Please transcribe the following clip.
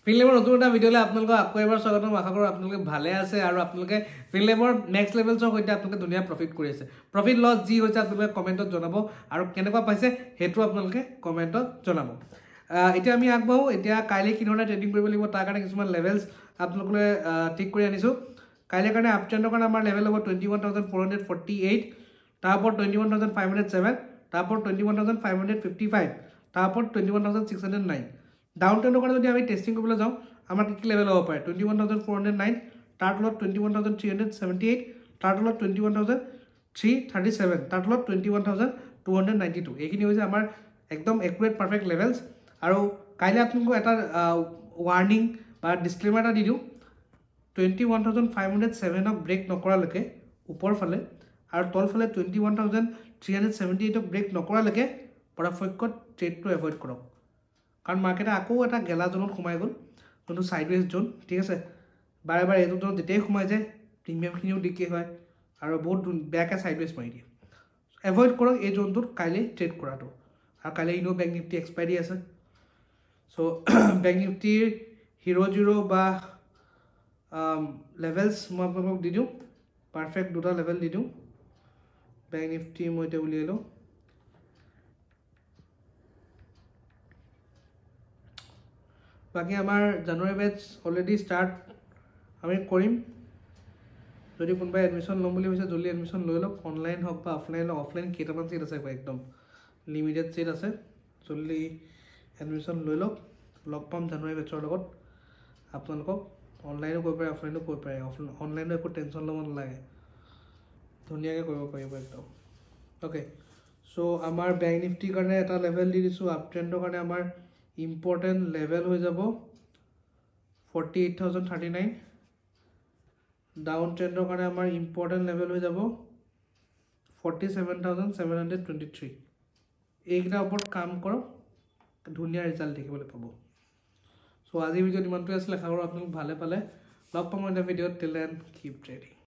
ফিনলেমৰ নতুন এটা ভিডিঅ'লৈ আপোনালোকক আকৌ এবাৰ স্বাগতম আশা কৰোঁ আপোনালোকে ভালে আছে আৰু আপোনালোকে ফিনলেমৰ নেক্সট লেভেলছৰ সৈতে আপোনালোকে ধুনীয়া প্ৰফিট কৰি আছে প্ৰফিট লছ যি হৈছে আপোনালোকে কমেণ্টত জনাব আৰু কেনেকুৱা পাইছে সেইটো আপোনালোকে কমেণ্টত জনাব এতিয়া আমি আগবাঢ়ো এতিয়া কাইলৈ কি ধৰণে ট্ৰেডিং কৰিব লাগিব তাৰ কাৰণে কিছুমান লেভেলছ আপোনালোকলৈ ঠিক কৰি আনিছোঁ কাইলৈ কাৰণে আপ ট্ৰেণ্ডৰ কাৰণে আমাৰ লেভেল হ'ব 21,448 তাৰ ওপৰত 21,507 তাৰ ওপৰত 21,555 তাৰ ওপৰত 21,609 ডাউন ট্ৰেণ্ডৰ কাৰণে যদি আমি টেষ্টিং কৰিবলৈ যাওঁ আমাৰ কি লেভেল হ'ব পাৰে 21,409 তাৰ তলত 21,378 তাৰ তলত 21,337 তাৰ তলত 21,292 এইখিনি হৈছে আমাৰ একদম একুৰেট পাৰফেক্ট লেভেলছ আৰু কাইলৈ আপোনালোকক এটা ৱাৰ্ণিং বা ডিছক্লেমাৰ এটা দি দিওঁ 21,507ক ব্ৰেক নকৰালৈকে ওপৰ ফালে আৰু তলফালে 21,378ক ব্ৰেক নকৰালৈকে পৰাপক্ষত ট্ৰেডটো এভইড কৰক কাৰণ মাৰ্কেটে আকৌ এটা গেলা জোনত সোমাই গ'ল যোনটো সাইডৱেজ জোন ঠিক আছে বাৰে বাৰে এইটো জোনত যেতিয়াই সোমাই যায় প্ৰিমিয়ামখিনিও ডিকে হয় আৰু বহুত বেয়াকৈ সাইডৱেজ মাৰি দিয়ে এভইড কৰক এই জোনটোত কাইলৈ ট্ৰেড কৰাটো আৰু কাইলৈ ইনো বেংক নিফটি এক্সপাইৰি আছে চ' বেংক নিফটিৰ হিৰ' বা লেভেলছ মই আপোনালোকক দি দিওঁ পাৰফেক্ট দুটা লেভেল দি দিওঁ বেংক নিফটি মই এতিয়া উলিয়াই লওঁ বাকি আমাৰ জানুৱাৰী বেটছ অলৰেডি ষ্টাৰ্ট আমি কৰিম যদি কোনোবাই এডমিশ্যন ল'ম বুলি ভাবিছে জলদি এডমিশ্যন লৈ লওক অনলাইন হওক বা অফলাইন কেইটামান চিট আছে একদম লিমিটেড চিট আছে জলদি এডমিশ্যন লৈ লওক লগ পাম জানুৱাৰী বেটছৰ লগত আপোনালোকক অনলাইনো কৰিব পাৰে অফলাইনো কৰিব পাৰে অনলাইনো একো টেনশ্যন ল'ব নালাগে ধুনীয়াকৈ কৰিব পাৰিব একদম অ'কে চ' আমাৰ বেংক নিফটিৰ কাৰণে এটা লেভেল দি দিছোঁ আপ ট্ৰেণ্ডৰ কাৰণে আমাৰ ইম্পৰ্টেণ্ট লেভেল হৈ যাব 48,039 ডাউন ট্ৰেণ্ডৰ কাৰণে আমাৰ ইম্পৰ্টেণ্ট লেভেল হৈ যাব 47,723 এইকেইটাৰ ওপৰত কাম কৰক ধুনীয়া ৰিজাল্ট দেখিবলৈ পাব চ' আজিৰ ভিডিঅ'ত ইমানটোৱে আছিলে আশা কৰোঁ আপোনালোক ভালে পালে লগ পাম এটা ভিডিঅ'ত টিল দেন কিপ ট্ৰেডিং